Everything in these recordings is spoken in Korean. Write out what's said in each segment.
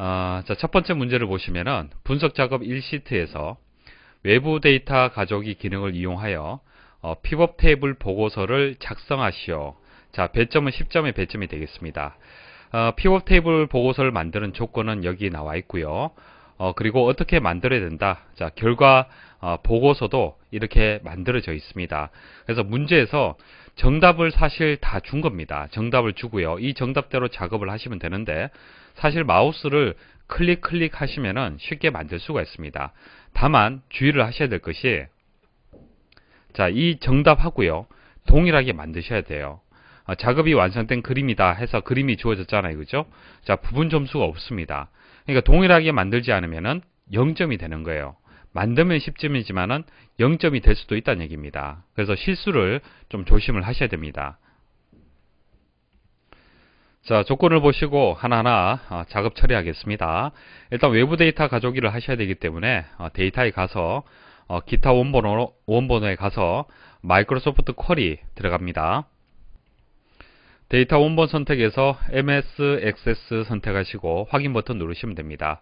자, 첫 번째 문제를 보시면은 분석 작업 1시트에서 외부 데이터 가져오기 기능을 이용하여 피벗 테이블 보고서를 작성하시오. 자, 배점은 10점의 배점이 되겠습니다. 피벗 테이블 보고서를 만드는 조건은 여기 나와 있고요. 그리고 어떻게 만들어야 된다. 자, 결과 보고서도 이렇게 만들어져 있습니다. 그래서 문제에서 정답을 사실 다 준 겁니다. 정답을 주고요. 이 정답대로 작업을 하시면 되는데 사실 마우스를 클릭 하시면은 쉽게 만들 수가 있습니다. 다만 주의를 하셔야 될 것이, 자, 이 정답하고요 동일하게 만드셔야 돼요. 작업이 완성된 그림이다 해서 그림이 주어졌잖아요, 그죠? 자, 부분 점수가 없습니다. 그러니까 동일하게 만들지 않으면은 0점이 되는 거예요. 만들면 10점이지만은 0점이 될 수도 있다는 얘기입니다. 그래서 실수를 좀 조심을 하셔야 됩니다. 자, 조건을 보시고 하나하나 작업 처리하겠습니다. 일단 외부 데이터 가져오기를 하셔야 되기 때문에 데이터에 가서 기타 원본에 가서 마이크로소프트 쿼리 들어갑니다. 데이터 원본 선택에서 MS 액세스 선택하시고 확인 버튼 누르시면 됩니다.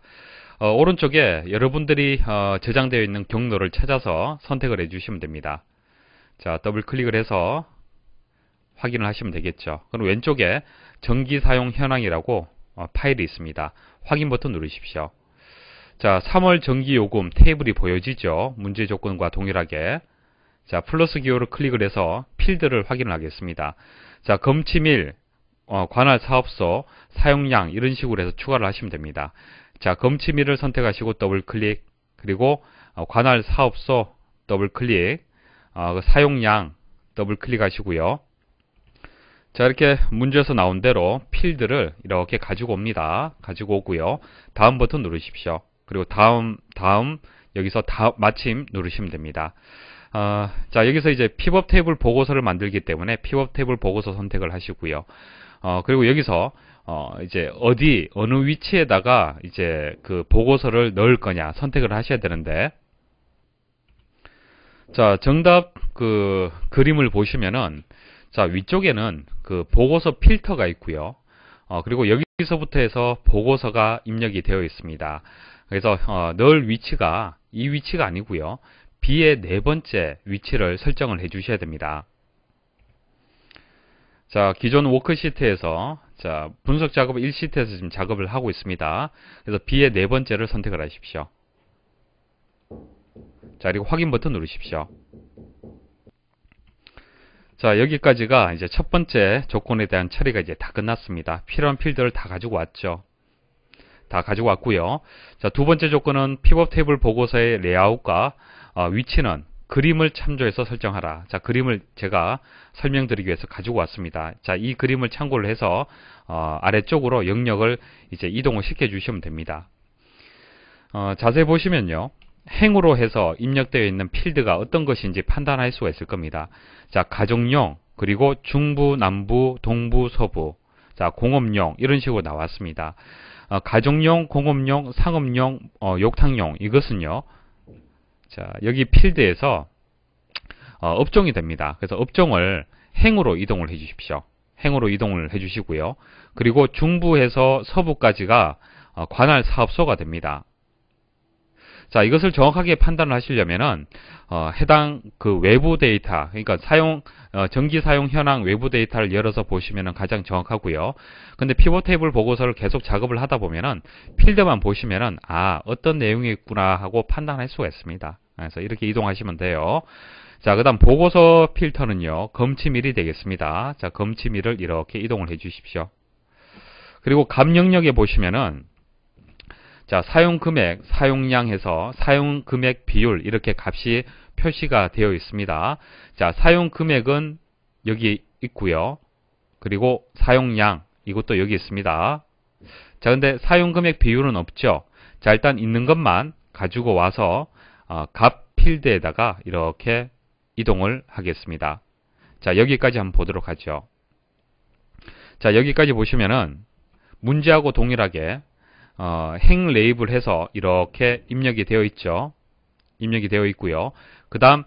오른쪽에 여러분들이 저장되어 있는 경로를 찾아서 선택을 해주시면 됩니다. 자, 더블 클릭을 해서 확인을 하시면 되겠죠. 그럼 왼쪽에 전기 사용 현황이라고 파일이 있습니다. 확인 버튼 누르십시오. 자, 3월 전기 요금 테이블이 보여지죠. 문제 조건과 동일하게. 자, 플러스 기호를 클릭을 해서 필드를 확인을 하겠습니다. 자, 검침일, 관할 사업소, 사용량 이런 식으로 해서 추가를 하시면 됩니다. 자, 검침일을 선택하시고 더블 클릭, 그리고 관할 사업소 더블 클릭, 사용량 더블 클릭하시고요. 자, 이렇게 문제에서 나온 대로 필드를 이렇게 가지고 옵니다. 가지고 오고요. 다음 버튼 누르십시오. 그리고 다음 여기서 마침 누르시면 됩니다. 자, 여기서 이제 피벗 테이블 보고서를 만들기 때문에 피벗 테이블 보고서 선택을 하시고요. 그리고 여기서 이제 어느 위치에다가 이제 그 보고서를 넣을 거냐 선택을 하셔야 되는데, 자, 정답 그 그림을 보시면은, 자, 위쪽에는 그 보고서 필터가 있고요. 그리고 여기서부터 해서 보고서가 입력이 되어 있습니다. 그래서 넣을 위치가 이 위치가 아니고요. B의 네 번째 위치를 설정을 해 주셔야 됩니다. 자, 기존 워크시트에서, 자, 분석 작업 1시트에서 지금 작업을 하고 있습니다. 그래서 B의 네 번째를 선택을 하십시오. 자, 그리고 확인 버튼 누르십시오. 자, 여기까지가 이제 첫 번째 조건에 대한 처리가 이제 다 끝났습니다. 필요한 필드를 다 가지고 왔죠. 다 가지고 왔고요. 자, 두 번째 조건은 피벗 테이블 보고서의 레이아웃과 위치는 그림을 참조해서 설정하라. 자, 그림을 제가 설명드리기 위해서 가지고 왔습니다. 자, 이 그림을 참고를 해서 아래쪽으로 영역을 이제 이동을 시켜 주시면 됩니다. 자세히 보시면요, 행으로 해서 입력되어 있는 필드가 어떤 것인지 판단할 수가 있을 겁니다. 자, 가정용, 그리고 중부, 남부, 동부, 서부, 자, 공업용 이런 식으로 나왔습니다. 가정용, 공업용, 상업용, 욕탕용, 이것은요, 자, 여기 필드에서 업종이 됩니다. 그래서 업종을 행으로 이동을 해 주십시오. 행으로 이동을 해 주시고요. 그리고 중부에서 서부까지가 관할 사업소가 됩니다. 자, 이것을 정확하게 판단을 하시려면은 해당 그 외부 데이터, 그러니까 전기 사용 현황 외부 데이터를 열어서 보시면은 가장 정확하고요. 근데 피벗 테이블 보고서를 계속 작업을 하다 보면은 필드만 보시면은 어떤 내용이 있구나 하고 판단할 수가 있습니다. 그래서 이렇게 이동하시면 돼요. 자, 그다음 보고서 필터는요, 검침일이 되겠습니다. 자, 검침일을 이렇게 이동을 해 주십시오. 그리고 값 영역에 보시면은, 자, 사용금액, 사용량 해서 사용금액 비율 이렇게 값이 표시가 되어 있습니다. 자, 사용금액은 여기 있고요. 그리고 사용량 이것도 여기 있습니다. 자, 근데 사용금액 비율은 없죠. 자, 일단 있는 것만 가지고 와서 값 필드에다가 이렇게 이동을 하겠습니다. 자, 여기까지 한번 보도록 하죠. 자, 여기까지 보시면은 문제하고 동일하게 행 레이블 해서 이렇게 입력이 되어 있죠. 입력이 되어 있고요. 그 다음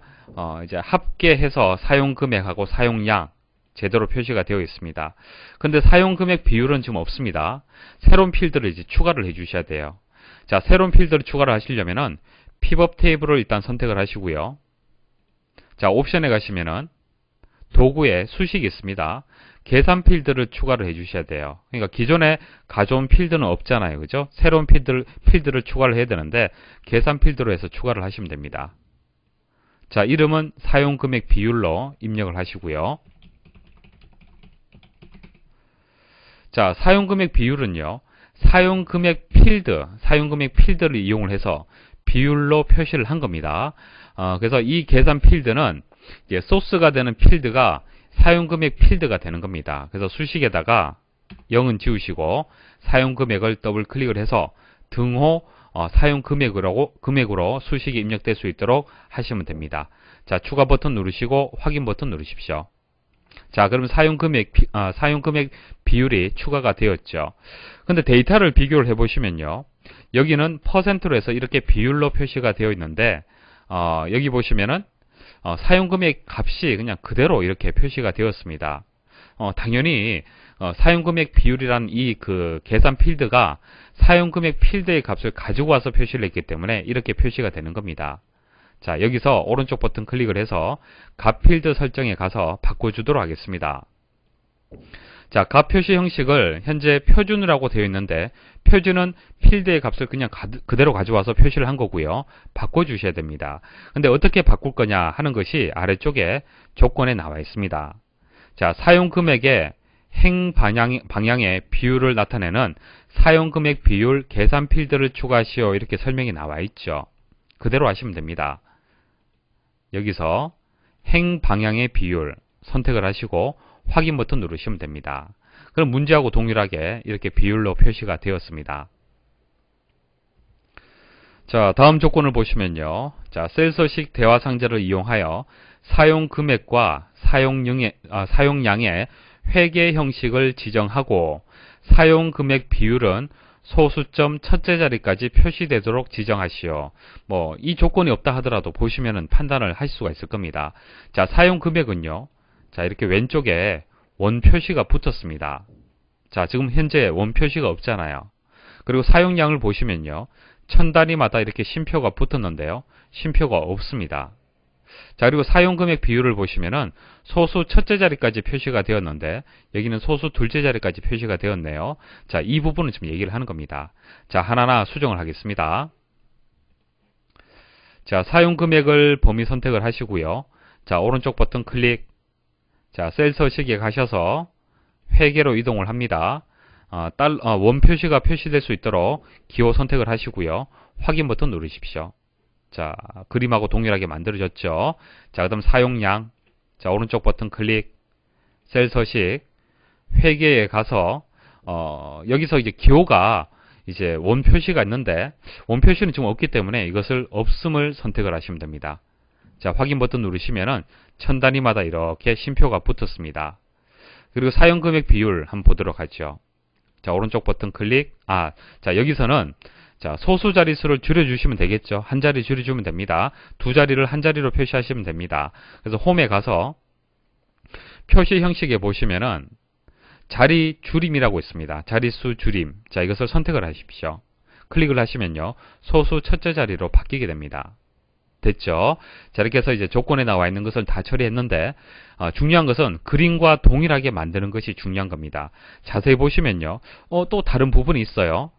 이제 합계해서 사용 금액하고 사용량 제대로 표시가 되어 있습니다. 근데 사용금액 비율은 지금 없습니다. 새로운 필드를 이제 추가를 해 주셔야 돼요. 자, 새로운 필드를 추가를 하시려면은 픽업 테이블을 일단 선택을 하시고요. 자, 옵션에 가시면은 도구에 수식이 있습니다. 계산 필드를 추가를 해 주셔야 돼요. 그러니까 기존에 가져온 필드는 없잖아요. 그죠? 새로운 필드를 추가를 해야 되는데 계산 필드로 해서 추가를 하시면 됩니다. 자, 이름은 사용금액 비율로 입력을 하시고요. 자, 사용금액 비율은요. 사용금액 필드를 이용을 해서 비율로 표시를 한 겁니다. 그래서 이 계산 필드는 이제 소스가 되는 필드가 사용금액 필드가 되는 겁니다. 그래서 수식에다가 0은 지우시고 사용금액을 더블 클릭을 해서 등호 사용금액으로 수식이 입력될 수 있도록 하시면 됩니다. 자, 추가 버튼 누르시고 확인 버튼 누르십시오. 자, 그럼 사용금액 비율이 추가가 되었죠. 근데 데이터를 비교를 해보시면요. 여기는 퍼센트로 해서 이렇게 비율로 표시가 되어 있는데 여기 보시면은 사용금액 값이 그냥 그대로 이렇게 표시가 되었습니다. 당연히 사용금액 비율이란 이 그 계산 필드가 사용금액 필드의 값을 가지고 와서 표시를 했기 때문에 이렇게 표시가 되는 겁니다. 자, 여기서 오른쪽 버튼 클릭을 해서 값 필드 설정에 가서 바꿔주도록 하겠습니다. 자, 값 표시 형식을 현재 표준이라고 되어 있는데 표준은 필드의 값을 그냥 그대로 가져와서 표시를 한 거고요. 바꿔주셔야 됩니다. 근데 어떻게 바꿀 거냐 하는 것이 아래쪽에 조건에 나와 있습니다. 자, 사용금액의 행 방향의 비율을 나타내는 사용금액 비율 계산 필드를 추가하시오 이렇게 설명이 나와 있죠. 그대로 하시면 됩니다. 여기서 행 방향의 비율 선택을 하시고 확인 버튼 누르시면 됩니다. 그럼 문제하고 동일하게 이렇게 비율로 표시가 되었습니다. 자, 다음 조건을 보시면요. 자, 셀 서식 대화 상자를 이용하여 사용 금액과 사용량의 회계 형식을 지정하고 사용 금액 비율은 소수점 첫째 자리까지 표시되도록 지정하시오. 이 조건이 없다 하더라도 보시면은 판단을 하실 수가 있을 겁니다. 자, 사용 금액은요. 자, 이렇게 왼쪽에 원 표시가 붙었습니다. 자, 지금 현재 원 표시가 없잖아요. 그리고 사용량을 보시면요. 천 단위마다 이렇게 쉼표가 붙었는데요. 쉼표가 없습니다. 자, 그리고 사용금액 비율을 보시면은 소수 첫째 자리까지 표시가 되었는데 여기는 소수 둘째 자리까지 표시가 되었네요. 자, 이 부분은 지금 얘기를 하는 겁니다. 자, 하나하나 수정을 하겠습니다. 자, 사용금액을 범위 선택을 하시고요. 자, 오른쪽 버튼 클릭. 자, 셀 서식에 가셔서 회계로 이동을 합니다. 원 표시가 표시될 수 있도록 기호 선택을 하시고요. 확인 버튼 누르십시오. 자, 그림하고 동일하게 만들어졌죠. 자, 그 다음 사용량. 자, 오른쪽 버튼 클릭. 셀 서식. 회계에 가서, 여기서 이제 기호가 이제 원 표시가 있는데, 원 표시는 지금 없기 때문에 이것을 없음을 선택을 하시면 됩니다. 자, 확인 버튼 누르시면은 천 단위마다 이렇게 쉼표가 붙었습니다. 그리고 사용금액 비율 한번 보도록 하죠. 자, 오른쪽 버튼 클릭. 자, 여기서는 자, 소수 자릿수를 줄여주시면 되겠죠. 한 자리 줄여주면 됩니다. 두 자리를 한 자리로 표시하시면 됩니다. 그래서 홈에 가서 표시 형식에 보시면은 자리 줄임이라고 있습니다. 자릿수 줄임. 자, 이것을 선택을 하십시오. 클릭을 하시면요. 소수 첫째 자리로 바뀌게 됩니다. 됐죠? 자, 이렇게 해서 이제 조건에 나와 있는 것을 다 처리했는데 중요한 것은 그림과 동일하게 만드는 것이 중요한 겁니다. 자세히 보시면요. 또 다른 부분이 있어요.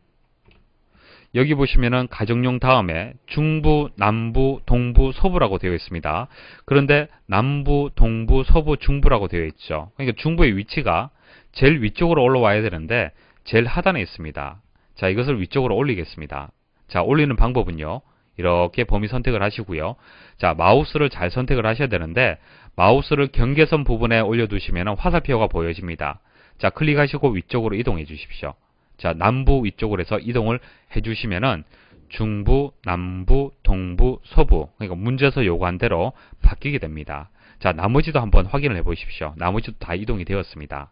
여기 보시면은 가정용 다음에 중부, 남부, 동부, 서부라고 되어 있습니다. 그런데 남부, 동부, 서부, 중부라고 되어 있죠. 그러니까 중부의 위치가 제일 위쪽으로 올라와야 되는데 제일 하단에 있습니다. 자, 이것을 위쪽으로 올리겠습니다. 자, 올리는 방법은요. 이렇게 범위 선택을 하시고요. 자, 마우스를 잘 선택을 하셔야 되는데 마우스를 경계선 부분에 올려두시면 화살표가 보여집니다. 자, 클릭하시고 위쪽으로 이동해 주십시오. 자, 남부 위쪽으로 해서 이동을 해주시면은 중부, 남부, 동부, 서부, 그러니까 문제에서 요구한 대로 바뀌게 됩니다. 자, 나머지도 한번 확인을 해 보십시오. 나머지도 다 이동이 되었습니다.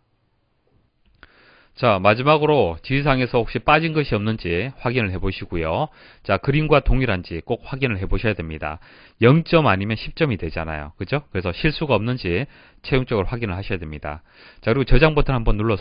자, 마지막으로 지시사항에서 혹시 빠진 것이 없는지 확인을 해 보시고요. 자, 그림과 동일한지 꼭 확인을 해 보셔야 됩니다. 0점 아니면 10점이 되잖아요. 그죠? 그래서 실수가 없는지 최종적으로 확인을 하셔야 됩니다. 자, 그리고 저장 버튼 한번 눌러서